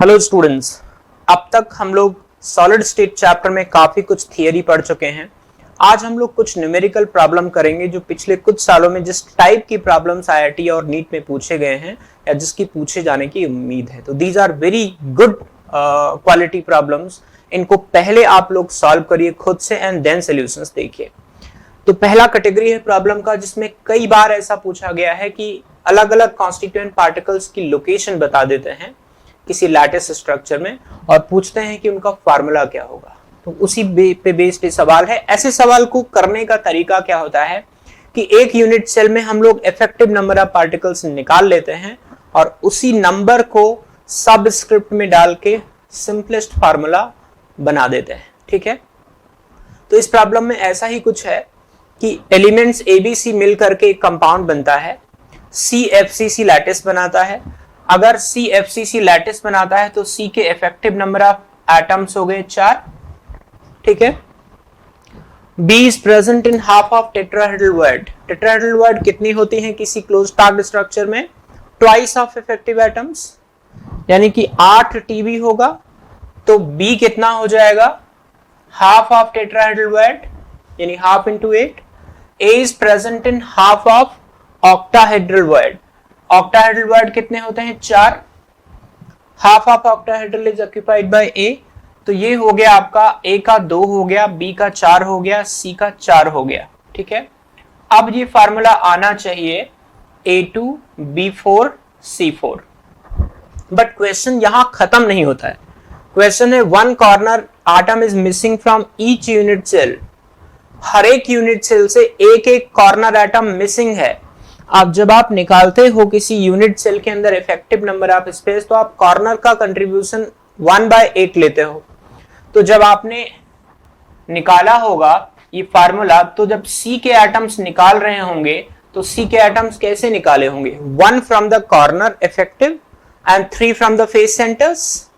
Hello students, अब तक हम लोग सॉलिड स्टेट चैप्टर में काफी कुछ थियरी पढ़ चुके हैं। आज हम लोग कुछ न्यूमेरिकल प्रॉब्लम करेंगे जो पिछले कुछ सालों में जिस टाइप की प्रॉब्लम्स आईआईटी और नीट में पूछे गए हैं या जिसकी पूछे जाने की उम्मीद है। तो these are very good quality problems. इनको पहले आप लोग सॉल्व करिए खुद से एंड देन सॉल्यूशंस देखिए। तो पहला कैटेगरी है प्रॉब्लम का जिसमें कई बार ऐसा पूछा गया है कि अलग अलग कॉन्स्टिट्यूएंट पार्टिकल्स की लोकेशन बता देते हैं किसी लैटिस स्ट्रक्चर में और पूछते हैं कि उनका फार्मूला क्या होगा। तो उसी पे बेस्ड सवाल है। ऐसे सवाल को करने का तरीका क्या होता है कि एक यूनिट सेल में हम लोग इफेक्टिव नंबर ऑफ पार्टिकल्स निकाल लेते हैं और उसी नंबर को सबस्क्रिप्ट में डाल के सिंपलेस्ट फार्मूला बना देते हैं। ठीक है, तो इस प्रॉब्लम में ऐसा ही कुछ है कि एलिमेंट्स ABC मिलकर के एक कंपाउंड बनता है, CFCC लैटिस बनाता है। अगर CFCC लैटिस बनाता है तो C के इफेक्टिव नंबर ऑफ एटम्स हो गए 4। ठीक है, B is present in half of tetrahedral word. Tetrahedral word कितनी होती है किसी क्लोज पैक्ड स्ट्रक्चर में? ट्वाइस ऑफ इफेक्टिव एटम्स, यानी कि 8 TB होगा। तो B कितना हो जाएगा? हाफ ऑफ टेट्राहेड्रल वर्ड, यानी half into 8। A is present in half of octahedral word. Octahedral word कितने होते हैं? 4। Half of octahedral is occupied by A। तो ये हो गया आपका A का 2 हो गया, B का 4 हो गया, C का 4 हो गया। ठीक है, अब ये फार्मूला आना चाहिए A2 B4 C4। But question यहां खत्म नहीं होता है। क्वेश्चन है one corner atom is missing from each unit cell. हर एक यूनिट सेल से एक एक कॉर्नर एटम मिसिंग है। अब जब आप निकालते हो किसी यूनिट सेल के अंदर इफेक्टिव नंबर ऑफ स्पेस तो आप कॉर्नर का कंट्रीब्यूशन 1/8 लेते हो। तो जब आपने निकाला होगा ये फार्मूला, तो जब C के एटम्स निकाल रहे होंगे तो C के एटम्स कैसे निकाले होंगे? 1 from the corner effective and 3 from the face centres.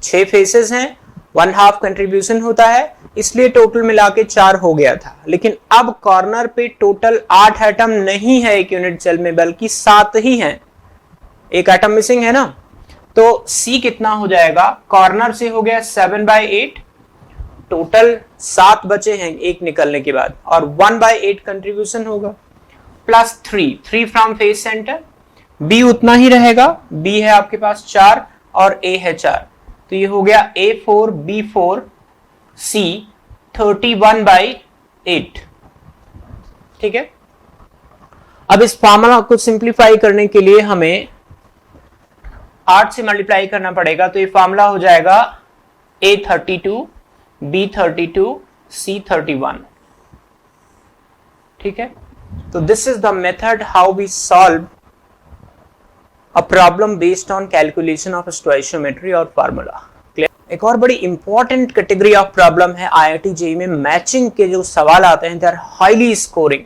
6 faces हैं, 1/2 कंट्रीब्यूशन होता है, इसलिए टोटल मिला के 4 हो गया था। लेकिन अब कॉर्नर पे टोटल 8 एटम नहीं है एक यूनिट सेल में, बल्कि 7 ही हैं। एक एटम मिसिंग है ना, तो C कितना हो जाएगा? कॉर्नर से हो गया 7/8, टोटल 7 बचे हैं एक निकलने के बाद, और 1/8 कंट्रीब्यूशन होगा, plus 3 from face centre. B उतना ही रहेगा, B है आपके पास 4 और A है 4, तो ये हो गया A4 B4 C 31/8। ठीक है, अब इस फार्मूला को सिंप्लीफाई करने के लिए हमें 8 से मल्टीप्लाई करना पड़ेगा। तो ये फार्मूला हो जाएगा A32 B32 C31। ठीक है, तो this is the method how we solve a problem based on calculation of stoichiometry और फार्मूला। एक और बड़ी इंपॉर्टेंट कैटेगरी ऑफ प्रॉब्लम है IIT JEE में। मैचिंग के जो सवाल आते हैं they are highly scoring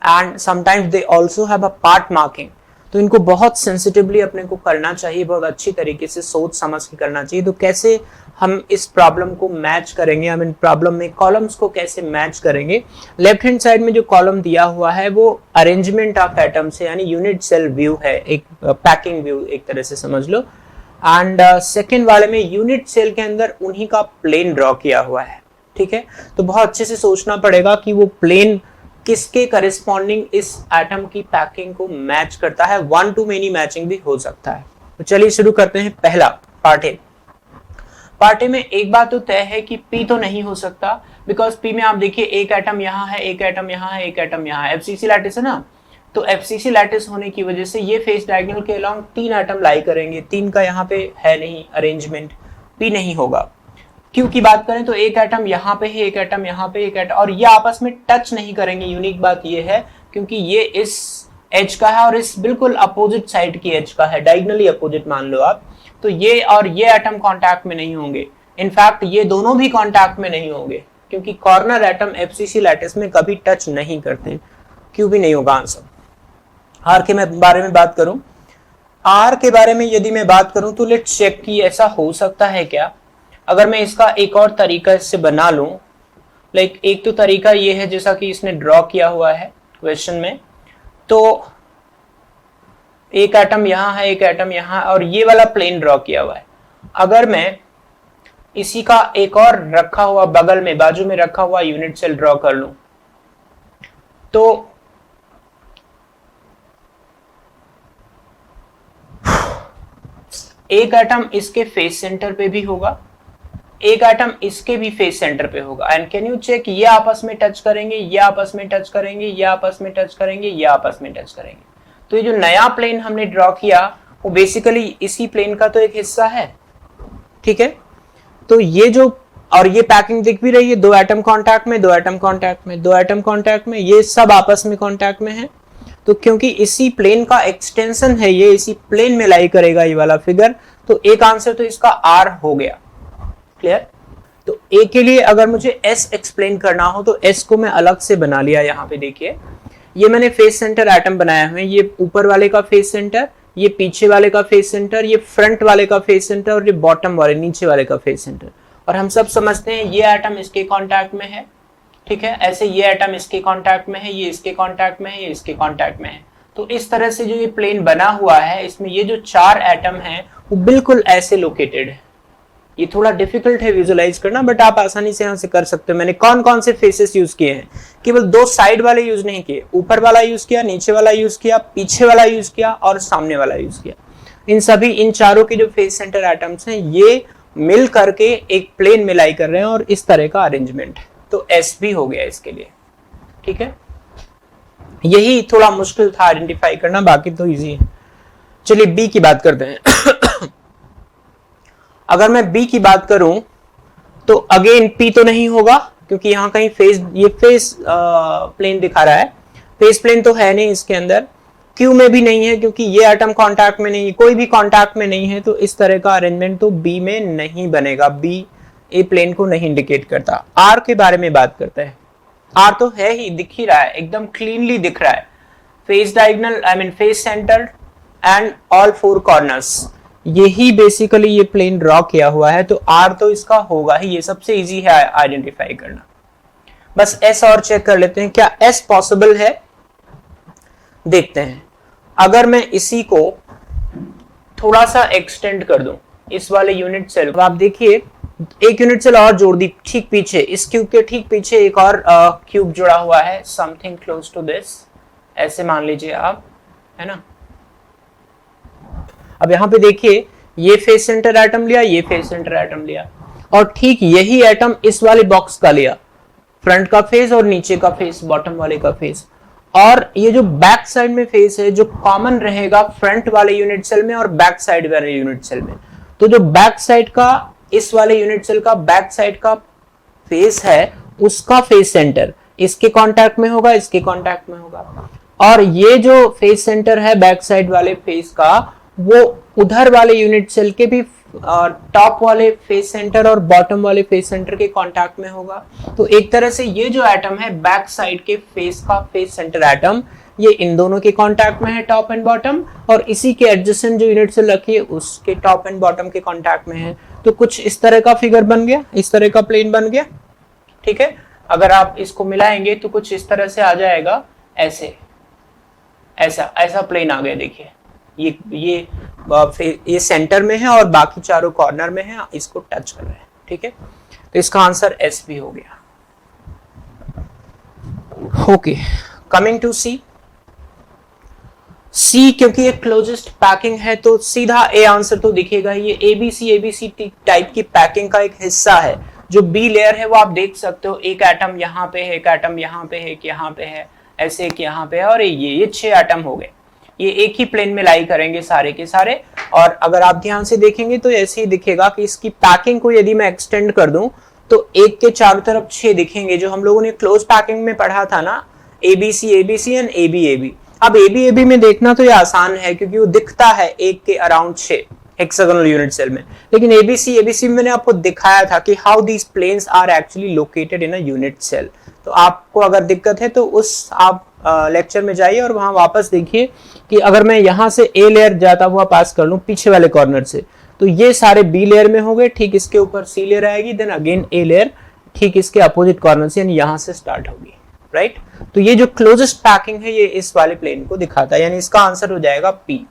and sometimes they also have a part marking. तो इनको बहुत सेंसिटिवली अपने को करना चाहिए, बहुत अच्छी तरीके से सोच समझ के करना चाहिए। तो कैसे हम इस प्रॉब्लम को मैच करेंगे, हम इन प्रॉब्लम में कॉलम्स को कैसे मैच करेंगे? लेफ्ट हैंड साइड में जो कॉलम दिया हुआ है वो अरेंजमेंट ऑफ एटम्स है, यानी यूनिट सेल व्यू है, एक पैकिंग व्यू एक तरह से समझ लो। एंड सेकेंड वाले में यूनिट सेल के अंदर उन्हीं का प्लेन ड्रॉ किया हुआ है। ठीक है, तो बहुत अच्छे से सोचना पड़ेगा कि वो प्लेन किसके करेस्पॉन्डिंग इस एटम की पैकिंग को मैच करता है। 1 to many मैचिंग भी हो सकता है। तो चलिए शुरू करते हैं। पहला पार्ट ए। पार्ट ए में एक बात तो तय है कि P तो नहीं हो सकता, बिकॉज P में आप देखिए एक एटम यहाँ है, एक एटम यहाँ है, एक एटम यहाँ है। FCC लैटिस है ना, तो FCC लैटिस होने की वजह से ये फेस डायगोनल के अलोंग 3 एटम लाई करेंगे। 3 का यहाँ पे है नहीं अरेंजमेंट, P नहीं होगा। Q की बात करें तो एक एटम यहाँ पे है, एक एटम यहाँ पे, एक एटम, और ये आपस में टच नहीं करेंगे। यूनिक बात ये है क्योंकि ये इस एज का है और इस बिल्कुल अपोजिट साइड की एज का है, डायगोनली अपोजिट मान लो आप। तो ये और ये एटम कांटेक्ट में नहीं होंगे। इनफैक्ट ये दोनों भी कांटेक्ट में नहीं होंगे क्योंकि कॉर्नर एटम FCC लैटिस में कभी टच नहीं करते। Q भी नहीं होगा आंसर। R के बारे में बात करूं, R के बारे में यदि मैं बात करूं तो लेट्स चेक कि ऐसा हो सकता है क्या। अगर मैं इसका एक और तरीका इससे बना लूं, लाइक एक तो तरीका ये है जैसा कि इसने ड्रॉ किया हुआ है क्वेश्चन में, तो एक एटम यहाँ है, एक एटम यहाँ, और ये वाला प्लेन ड्रॉ किया हुआ है। अगर मैं इसी का एक और रखा हुआ बगल में बाजू में रखा हुआ यूनिट सेल ड्रॉ कर लूं तो एक एटम इसके फेस सेंटर पे भी होगा, एक एटम इसके भी फेस सेंटर पे होगा। एंड कैन यू चेक, ये आपस में टच करेंगे, ये आपस में टच करेंगे, ये आपस में टच करेंगे, ये आपस में टच करेंगे। तो ये जो नया प्लेन हमने ड्रॉ किया वो बेसिकली इसी प्लेन का तो एक हिस्सा है, ठीक है। तो ये जो, और ये पैकिंग दिख भी रही है, दो एटम कांटेक्ट में, दो एटम कांटेक्ट में, दो एटम कांटेक्ट में, ये सब आपस में कांटेक्ट में है। तो क्योंकि इसी प्लेन का एक्सटेंशन है, ये इसी प्लेन में लाई करेगा ये वाला फिगर, तो एक आंसर तो इसका आर हो गया। क्लियर? तो ए के लिए अगर मुझे एस एक्सप्लेन करना हो तो एस को मैं अलग से बना लिया। यहाँ पे देखिए, ये मैंने फेस सेंटर एटम बनाया हुए, ये ऊपर वाले का फेस सेंटर, ये पीछे वाले का फेस सेंटर, ये फ्रंट वाले का फेस सेंटर और ये बॉटम वाले नीचे वाले का फेस सेंटर। और हम सब समझते हैं ये एटम इसके कांटेक्ट में है, ठीक है। ऐसे ये एटम इसके कांटेक्ट में है, ये इसके कांटेक्ट में है, ये इसके कांटेक्ट में है। तो इस तरह से जो ये प्लेन बना हुआ है, इसमें ये जो चार एटम हैं वो बिल्कुल ऐसे लोकेटेड है। ये थोड़ा डिफिकल्ट है विजुलाइज करना, बट आप आसानी से यहाँ से कर सकते हो। मैंने कौन कौन से फेसेस यूज किए हैं, केवल दो साइड वाले यूज नहीं किए, ऊपर वाला यूज किया, नीचे वाला यूज किया, पीछे वाला यूज किया और सामने वाला यूज किया। इन सभी, इन चारों के जो फेस सेंटर एटम्स हैं ये मिल करके एक प्लेन में लाई कर रहे हैं और इस तरह का अरेंजमेंट है। तो एस भी हो गया इसके लिए, ठीक है। यही थोड़ा मुश्किल था आइडेंटिफाई करना, बाकी तो इजी है। चलिए बी की बात करते हैं। अगर मैं बी की बात करूं तो अगेन पी तो नहीं होगा क्योंकि यहां कहीं फेस, ये फेस प्लेन दिखा रहा है, फेस प्लेन तो है नहीं इसके अंदर। क्यू में भी नहीं है क्योंकि ये एटम कांटेक्ट में नहीं, कोई भी कांटेक्ट में नहीं है, तो इस तरह का अरेंजमेंट तो बी में नहीं बनेगा। बी ए प्लेन को नहीं इंडिकेट करता। आर के बारे में बात करते हैं। आर तो है ही, दिख ही रहा है, एकदम क्लीनली दिख रहा है। Face diagonal, I mean face centre and all four corners, यही बेसिकली ये प्लेन ड्रॉ किया हुआ है। तो आर तो इसका होगा ही, ये सबसे इजी है आइडेंटिफाई करना। बस एस और चेक कर लेते हैं, क्या एस पॉसिबल है, देखते हैं। अगर मैं इसी को थोड़ा सा एक्सटेंड कर दूं, इस वाले यूनिट सेल, आप देखिए एक यूनिट सेल और जोड़ दी ठीक पीछे, इस क्यूब के ठीक पीछे एक और क्यूब जुड़ा हुआ है, समथिंग क्लोज टू दिस, ऐसे मान लीजिए आप, है ना। अब यहां पे देखिए, ये फेस सेंटर एटम लिया, ये फेस सेंटर एटम लिया, और ठीक यही एटम इस वाले बॉक्स का लिया, फ्रंट का फेस और नीचे का फेस, बॉटम वाले का फेस। और ये जो बैक साइड में फेस है जो कॉमन रहेगा फ्रंट वाले यूनिट सेल में और बैक साइड वाले यूनिट सेल में, तो जो बैक साइड का, इस वाले यूनिट सेल का बैक साइड का फेस है, उसका फेस सेंटर इसके कांटेक्ट में होगा, इसके कांटेक्ट में होगा। और ये जो फेस सेंटर है बैक साइड वाले फेस का, वो उधर वाले यूनिट सेल के भी टॉप वाले फेस सेंटर और बॉटम वाले फेस सेंटर के कांटेक्ट में होगा। तो एक तरह से ये जो एटम है बैक साइड के फेस का फेस सेंटर एटम, ये इन दोनों के कांटेक्ट में है, टॉप एंड बॉटम, और इसी के एडजेसेंट जो यूनिट सेल रखी है उसके टॉप एंड बॉटम के कांटेक्ट में है। तो कुछ इस तरह का फिगर बन गया, इस तरह का प्लेन बन गया, ठीक है। अगर आप इसको मिलाएंगे तो कुछ इस तरह से आ जाएगा, ऐसे, ऐसा ऐसा प्लेन आ गया। देखिए ये सेंटर में है और बाकी चारों कॉर्नर में है, इसको टच कर रहे हैं, ठीक है। तो इसका आंसर एस भी हो गया। ओके, कमिंग टू सी। सी क्योंकि ये क्लोजेस्ट पैकिंग है तो सीधा ए आंसर तो दिखेगा। ये एबीसी टाइप की पैकिंग का एक हिस्सा है। जो बी लेयर है वो आप देख सकते हो, एक एटम यहाँ पे है, एक एटम यहाँ पे है, एक यहाँ पे है, ऐसे एक यहाँ पे है, और ये 6 एटम हो गए। ये एक ही प्लेन में लाई करेंगे सारे के सारे। और अगर आप ध्यान से देखेंगे तो ऐसे ही दिखेगा कि इसकी पैकिंग को यदि मैं एक्सटेंड कर दूं तो एक के चारों तरफ 6 दिखेंगे, जो हम लोगों ने क्लोज पैकिंग में पढ़ा था ना, एबीसी एंड एबी। अब एबी में देखना तो ये आसान है क्योंकि वो दिखता है एक के अराउंड 6 हेक्सागोनल यूनिट सेल में। लेकिन एबीसी मैंने आपको दिखाया था कि how these planes are actually located in a unit cell. तो आपको अगर दिक्कत है तो उस आप लेक्चर में जाइए और वहां वापस देखिए कि अगर मैं यहां से ए लेयर जाता हुआ पास कर लूं पीछे वाले कॉर्नर से, तो ये सारे बी लेयर में हो गए, ठीक इसके ऊपर सी लेयर आएगी, देन अगेन ए लेयर ठीक इसके अपोजिट कॉर्नर से, यानी यहां से स्टार्ट होगी, राइट। तो ये जो क्लोजेस्ट पैकिंग है ये इस वाले प्लेन को दिखाता है, यानी इसका आंसर हो जाएगा पी।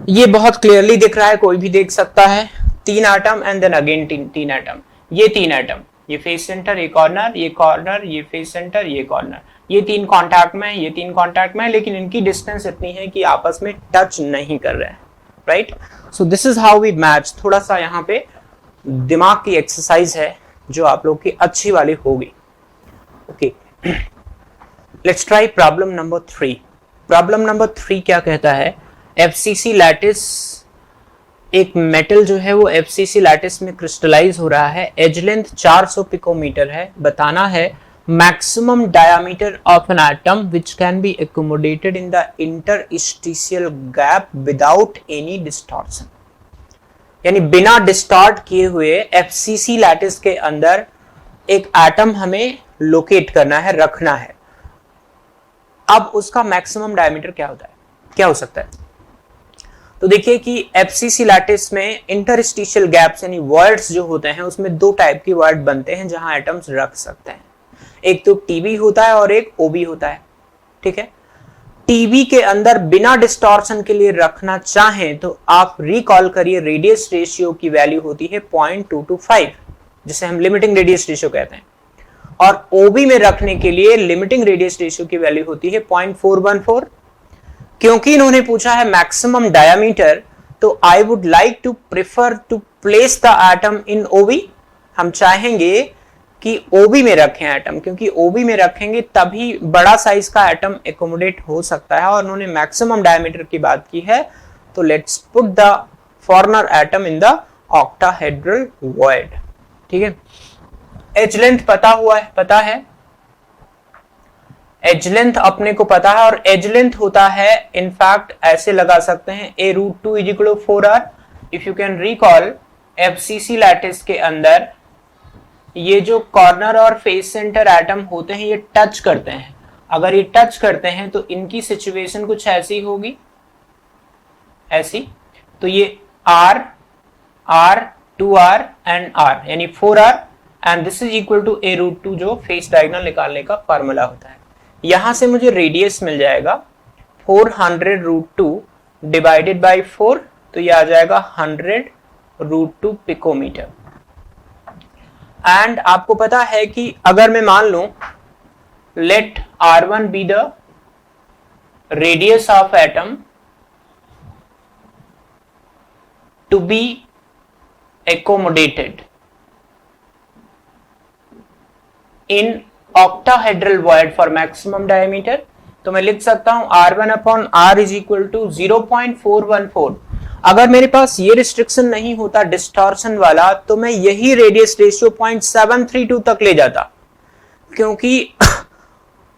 ये बहुत क्लियरली दिख रहा है, कोई भी देख सकता है। 3 atom and then again 3 atom, ये 3 एटम, ये फेस सेंटर, ये कॉर्नर, ये कॉर्नर, ये फेस सेंटर, ये कॉर्नर, ये 3 कांटेक्ट में, ये 3 कांटेक्ट में, लेकिन इनकी डिस्टेंस इतनी है कि आपस में टच नहीं कर रहे हैं, right. So this is how we match. थोड़ा सा यहाँ पे दिमाग की एक्सरसाइज है जो आप लोग की अच्छी वाली होगी। Okay, let's try problem number 3। Problem number 3 क्या कहता है, एफसीसी लैटिस, एक मेटल जो है वो एफसीसी लैटिस में क्रिस्टलाइज हो रहा है, एज लेंथ 400 पिकोमीटर है। बताना है maximum diameter of an atom which can be accommodated in the interstitial gap without any distortion. यानी बिना डिस्टॉर्ट किए हुए एफसीसी लैटिस के अंदर एक एटम हमें लोकेट करना है, रखना है। अब उसका मैक्सिमम डायमीटर क्या होता है, क्या हो सकता है? तो देखिए कि एफसीसी लैटिस में इंटरस्टिशियल गैप्स यानी वर्ड्स जो होते हैं उसमें 2 टाइप की वर्ड बनते हैं जहां एटम्स रख सकते हैं। एक तो टीबी होता है और एक ओबी होता है, ठीक है। टीबी के अंदर बिना डिस्टॉर्शन के लिए रखना चाहें तो आप रिकॉल करिए, रेडियस रेशियो की वैल्यू होती है 0.225, जिसे हम लिमिटिंग रेडियस रेशियो कहते हैं। और ओबी में रखने के लिए लिमिटिंग रेडियस रेशियो की वैल्यू होती है 0.414। क्योंकि इन्होंने पूछा है मैक्सिमम डायमीटर, तो I would like to prefer to place the atom in OB. हम चाहेंगे कि ओबी में रखें एटम, क्योंकि ओबी में रखेंगे तभी बड़ा साइज का एटम एकोमोडेट हो सकता है। और उन्होंने मैक्सिमम डायमीटर की बात की है, तो let's put the foreigner atom in the octahedral void, ठीक है। एज लेंथ पता है, एज लेंथ अपने को पता है, और एज लेंथ होता है इनफैक्ट ऐसे लगा सकते हैं a√2 = 4r। If you can recall FCC lattice के अंदर ये जो कॉर्नर और फेस सेंटर एटम होते हैं ये टच करते हैं। अगर ये टच करते हैं तो इनकी सिचुएशन कुछ ऐसी होगी, ऐसी। तो ये r, r, 2r and r यानी 4r, and this is equal to a√2 जो फेस डायगोनल निकालने का फार्मूला होता है। यहां से मुझे रेडियस मिल जाएगा 400√2 डिवाइडेड बाई 4, तो ये आ जाएगा 100√2 पिकोमीटर। एंड आपको पता है कि अगर मैं मान लूं let r1 be the radius of atom to be accommodated in octahedral void for maximum diameter, तो मैं लिख सकता हूं r1/r इज इक्वल टू 0.414। अगर मेरे पास ये रिस्ट्रिक्शन नहीं होता डिस्टॉर्शन वाला, तो मैं यही रेडियस रेशियो 0.732 तक ले जाता, क्योंकि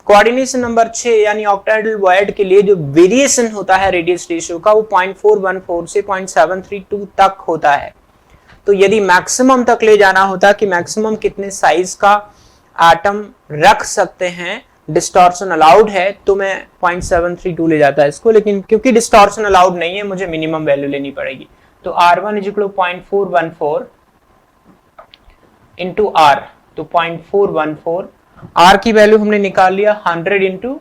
कोऑर्डिनेशन नंबर 6 यानी ऑक्टाहेड्रल वॉइड के लिए जो वेरिएशन होता है रेडियस रेशियो का वो 0.414 से 0.732 तक होता है। तो यदि मैक्सिमम तक ले जाना होता कि मैक्सिमम कितने साइज का एटम रख सकते हैं, डिस्टॉर्शन अलाउड है, तो मैं 0.732 ले जाता है इसको। लेकिन क्योंकि डिस्टॉर्शन अलाउड नहीं है, मुझे मिनिमम वैल्यू लेनी पड़ेगी। तो r1 = 0.414 इंटू r, तो 0.414। r की वैल्यू हमने निकाल लिया 100 इंटू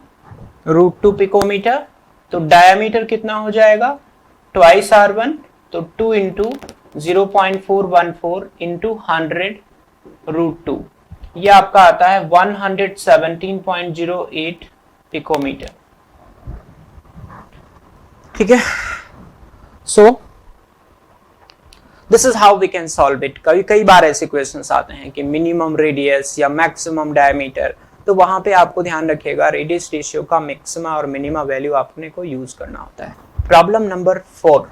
√2 पिकोमीटर। तो डायमीटर कितना हो जाएगा, ट्वाइस r1, तो 2 इंटू 0.414 इंटू 100√2, ये आपका आता है 117.08 पिकोमीटर, ठीक है। So this is how we can solve it. कई बार ऐसे क्वेश्चंस आते हैं कि मिनिमम रेडियस या मैक्सिमम डायमीटर, तो वहां पे आपको ध्यान रखिएगा रेडियस रेशियो का मैक्सिमा और मिनिमा वैल्यू अपने को यूज करना होता है। प्रॉब्लम नंबर 4,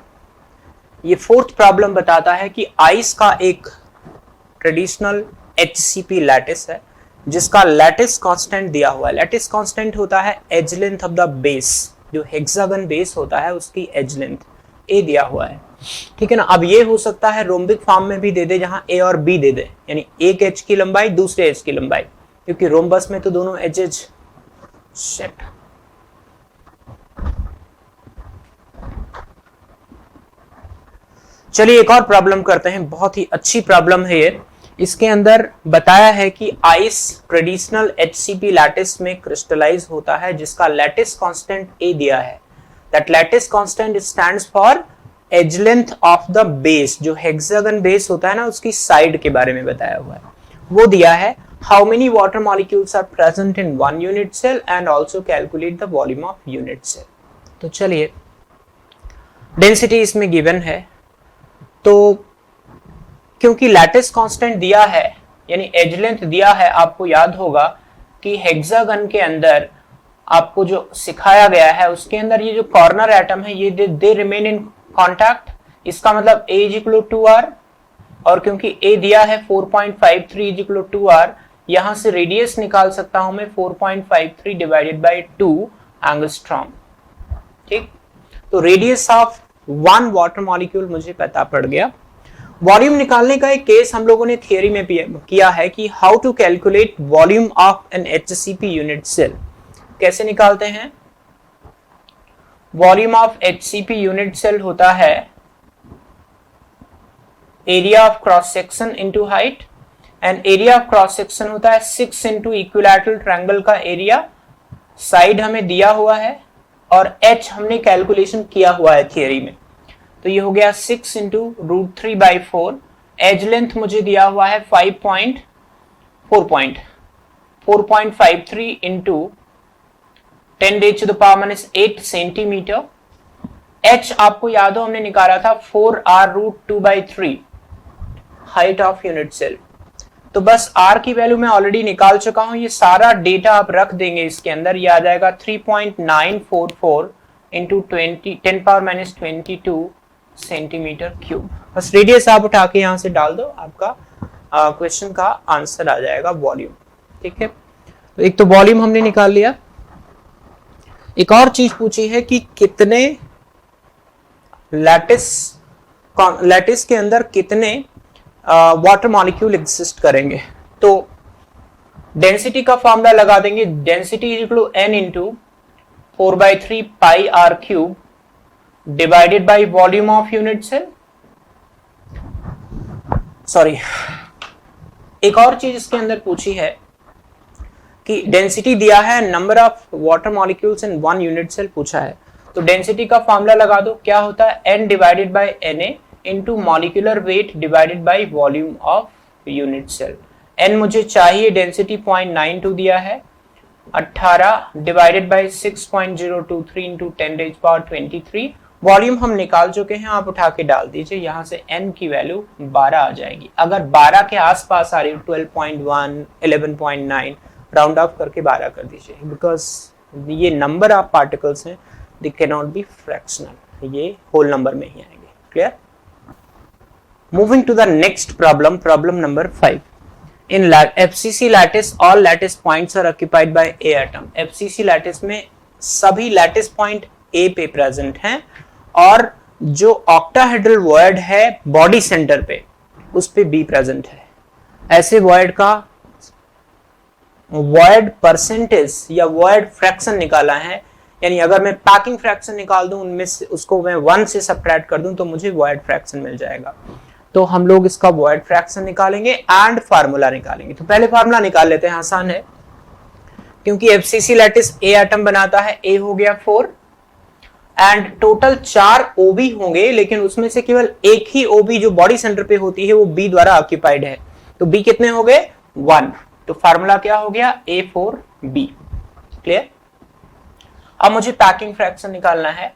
ये 4th प्रॉब्लम बताता है कि आइस का एक ट्रेडिशनल HCP लैटिस है जिसका लैटिस कांस्टेंट दिया हुआ है। लैटिस कांस्टेंट होता है edge length of the base, जो हेक्सागन बेस होता है उसकी एज लेंथ A दिया हुआ है, ठीक है ना। अब ये हो सकता है रोम्बिक फॉर्म में भी दे दे, जहां A और B दे दे, यानी एक एज की लंबाई दूसरे एज की लंबाई, क्योंकि रोम्बस में तो दोनों एजेज सेट। चलिए एक और प्रॉब्लम करते हैं, बहुत ही अच्छी प्रॉब्लम है ये। इसके अंदर बताया है कि आइस ट्रेडिशनल HCP लैटिस में क्रिस्टलाइज होता है जिसका लैटिस कांस्टेंट A दिया है। That lattice constant stands for edge length of the base, जो हेक्सागन बेस होता है ना उसकी साइड के बारे में बताया हुआ है, वो दिया है। How many water molecules are present in one unit cell and also calculate the volume of unit cell. तो चलिए, डेंसिटी इसमें गिवन है, तो क्योंकि लैटिस कांस्टेंट दिया है यानी एज लेंथ दिया है, आपको याद होगा कि हेक्सागन के अंदर आपको जो सिखाया गया है उसके अंदर ये जो कॉर्नर एटम है ये दे रिमेन इन कांटेक्ट, इसका मतलब A is equal to R, और क्योंकि A दिया है 4.53 इज इक्वल टू R, यहां से रेडियस निकाल सकता हूं मैं 4.53 डिवाइडेड बाय 2 एंगस्ट्रॉम। ठीक, तो radius of one water molecule मुझे पता पड़ गया। वॉल्यूम निकालने का एक केस हम लोगों ने थियरी में किया है कि how to calculate volume of an HCP unit cell. कैसे निकालते हैं? Volume of HCP unit cell होता है area of cross section into height, and area of cross section होता है 6 इंटू इक्विलैटरल ट्रायंगल का एरिया, साइड हमें दिया हुआ है और h हमने कैलकुलेशन किया हुआ है थियरी में, तो ये हो गया 6 इंटू √3/4। एज लेंथ मुझे दिया हुआ है 4.53 इंटू 10⁻⁻8 सेंटीमीटर। h आपको याद हो हमने निकाला था 4r√2/3 height of unit cell. तो बस r की वैल्यू मैं ऑलरेडी निकाल चुका हूं, ये सारा डेटा आप रख देंगे इसके अंदर, ये आ जाएगा 3.944 इंटू 10⁻22 सेंटीमीटर क्यूब। बस रेडियस आप उठा के यहां से डाल दो, आपका क्वेश्चन का आंसर आ जाएगा वॉल्यूम। ठीक है, तो एक तो वॉल्यूम हमने निकाल लिया। एक और चीज पूछी है कि कितने लैटिस के अंदर कितने वाटर मॉलिक्यूल एग्जिस्ट करेंगे। तो डेंसिटी का फॉर्मूला लगा देंगे, density is equal to n into 4/3 pi r cube divided by volume of unit cell. Sorry, एक और चीज इसके अंदर पूछी है कि डेंसिटी दिया है, number of water molecules in one unit cell पूछा है, तो डेंसिटी का फॉर्मूला लगा दो, क्या होता है n divided by Na into molecular weight divided by volume of unit cell. n मुझे चाहिए, डेंसिटी 0.92 दिया है, 18 डिवाइडेड बाय 6.023 इंटू 10⁻23। वॉल्यूम हम निकाल चुके हैं, आप उठा के डाल दीजिए, यहां से n की वैल्यू 12 आ जाएगी। अगर 12 के आसपास आ रही है 12.1 11.9 राउंड ऑफ करके 12 कर दीजिए, बिकॉज ये नंबर ऑफ पार्टिकल्स हैं, they can not be fractional, ये होल नंबर में ही आएंगे। Clear? Moving to the next problem, problem number 5। In FCC lattice all lattice points are occupied by A atom. FCC lattice में सभी lattice point A पे present हैं और जो ऑक्टाहेड्रल वॉइड है बॉडी सेंटर पे उस पे B प्रेजेंट है। ऐसे वॉइड का वॉइड परसेंटेज या वॉइड फ्रैक्शन निकाला है, यानी अगर मैं पैकिंग फ्रैक्शन निकाल दूं उनमें से उसको मैं 1 से सबट्रैक्ट कर दूं तो मुझे वॉइड फ्रैक्शन मिल जाएगा। तो हम लोग इसका वॉइड फ्रैक्शन निकालेंगे एंड फार्मूला निकालेंगे। तो पहले फार्मूला निकाल लेते हैं, आसान है, क्योंकि FCC लैटिस A एटम बनाता है, A हो गया 4 एंड टोटल 4 OB होंगे, लेकिन उसमें से केवल एक ही OB जो बॉडी सेंटर पे होती है वो B द्वारा ऑक्यूपाइड है, तो B कितने हो गए 1। तो फार्मूला क्या हो गया A4B। क्लियर? अब मुझे पैकिंग फ्रैक्शन निकालना है।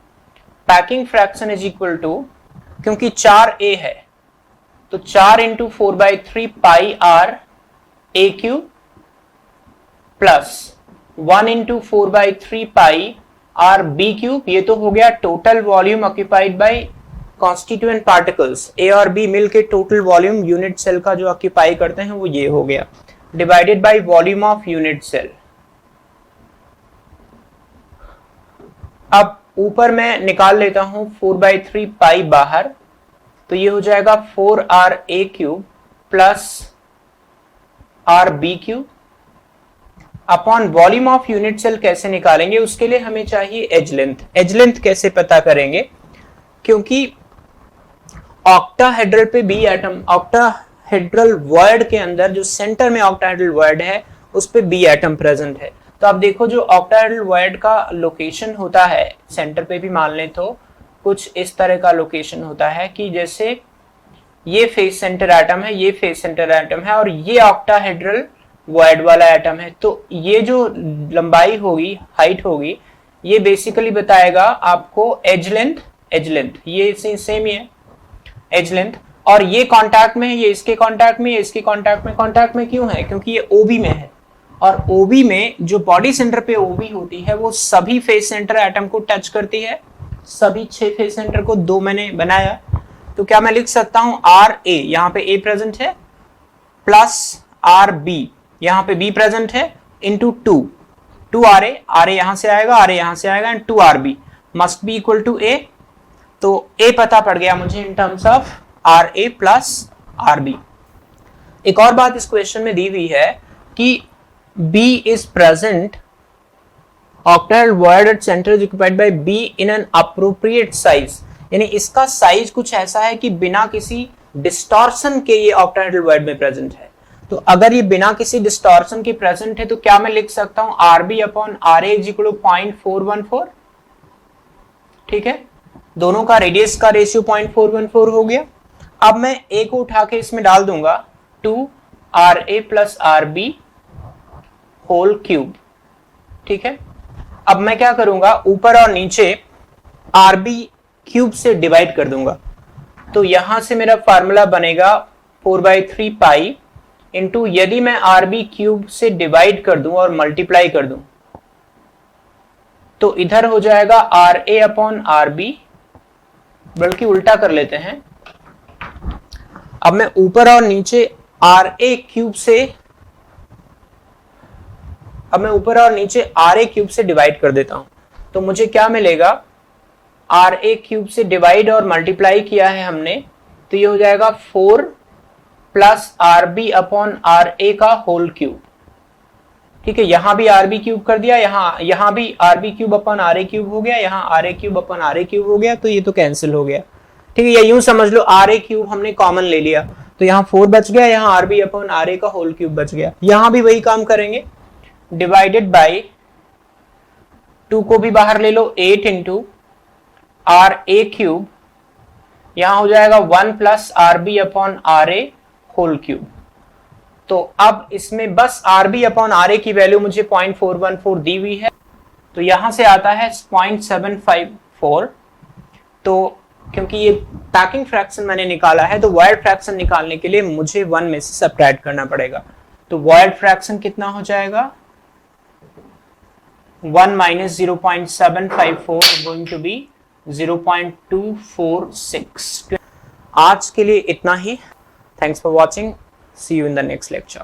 Packing fraction is equal to, क्योंकि 4A है तो 4 into 4/3 pi R A cube plus 1 into 4/3 pi R B cube. ये तो हो गया total volume occupied by constituent particles. A और B मिलके टोटल वॉल्यूम यूनिट सेल का जो ऑक्यूपाई करते हैं वो ये हो गया, divided by volume of unit cell. अब ऊपर मैं निकाल लेता हूं 4/3 पाई बाहर, तो ये हो जाएगा 4R A cube plus R B cube upon volume of unit cell. कैसे निकालेंगे? उसके लिए हमें चाहिए एज लेंथ। एज लेंथ कैसे पता करेंगे? क्योंकि ऑक्टाहेड्रल पे B एटम, ऑक्टाहेड्रल वॉइड के अंदर जो सेंटर में ऑक्टाहेड्रल वॉइड है उस पे B एटम प्रेजेंट है। तो आप देखो जो ऑक्टाहेड्रल वॉइड का लोकेशन होता है, सेंटर पे भी मान लें तो कुछ इस तरह का लोकेशन होता है कि जैसे ये फेस सेंटर एटम है, ये फेस सेंटर एटम है और ये ऑक्टाहेड्रल वॉइड वाला एटम है। तो ये जो लंबाई होगी, हाइट होगी, ये बेसिकली बताएगा आपको एज लेंथ ये सेम ही है, एज लेंथ। और ये कांटेक्ट में है, ये इसके कांटेक्ट में, ये इसके कांटेक्ट में क्यों है? क्योंकि ये ओबी में है और ओबी में जो बॉडी सेंटर पे ओबी होती है वो सभी फेस सेंटर एटम को टच करती है, सभी 6 फेस सेंटर को। 2 मैंने बनाया, तो क्या मैं लिख सकता हूं आर ए, यहाँ पे ए प्रेजेंट है, प्लस आर बी, यहाँ पे बी प्रेजेंट है, इंटू 2 आर ए यहां से आएगा, आर ए यहां से आएगा, and 2 R B must be equal to A. तो ए पता पड़ गया मुझे in terms of R A plus R B. एक और बात इस क्वेश्चन में दी हुई है कि B is present octahedral void at center is occupied by B in an appropriate size, यानी इसका साइज कुछ ऐसा है कि बिना किसी डिस्टॉर्शन के ये octahedral void में प्रेजेंट है। तो अगर ये बिना किसी डिस्टॉर्शन के प्रेजेंट है तो क्या मैं लिख सकता हूं R B upon R A is equal to 0.414। ठीक है, दोनों का रेडियस का रेशियो 0.414 हो गया। अब मैं ए को उठा के इसमें डाल दूंगा 2 R A plus R B whole cube. ठीक है, अब मैं क्या करूंगा, ऊपर और नीचे आर बी क्यूब से डिवाइड कर दूंगा। तो यहां से मेरा फार्मूला बनेगा 4/3 पाई इंटू, यदि मैं आर बी क्यूब से डिवाइड कर दूं और मल्टीप्लाई कर दूं तो इधर हो जाएगा R A upon R B, बल्कि उल्टा कर लेते हैं। अब मैं ऊपर और नीचे आर ए क्यूब से डिवाइड कर देता हूं। तो मुझे क्या मिलेगा, आर ए क्यूब से डिवाइड और मल्टीप्लाई किया है हमने, तो ये हो जाएगा 4 plus R B upon R A का होल क्यूब। ठीक है, यहां भी आर बी क्यूब कर दिया, यहां भी R B cube upon R A cube हो गया, यहां R A cube upon R A cube हो गया, तो ये तो कैंसिल हो गया। ठीक है, या यूं समझ लो आर ए क्यूब हमने कॉमन ले लिया, तो यहां 4 बच गया, यहां are B upon R A का होल क्यूब बच गया। यहां भी वही काम करेंगे, डिवाइडेड बाय 2 को भी बाहर ले लो, 8 इंटू आर ए क्यूब, यहां हो जाएगा 1 plus R B upon R A whole cube. तो अब इसमें बस R B upon R A की वैल्यू मुझे 0.414 दी हुई है, तो यहां से आता है 0.754। तो क्योंकि ये पैकिंग फ्रैक्शन मैंने निकाला है, तो वॉइड फ्रैक्शन निकालने के लिए मुझे 1 में से सब्ट्रैक्ट करना पड़ेगा। तो वॉइड फ्रैक्शन कितना हो जाएगा, 1 माइनस 0.754 गोइंग टू बी 0.246। आज के लिए इतना ही। Thanks for watching, see you in the next lecture.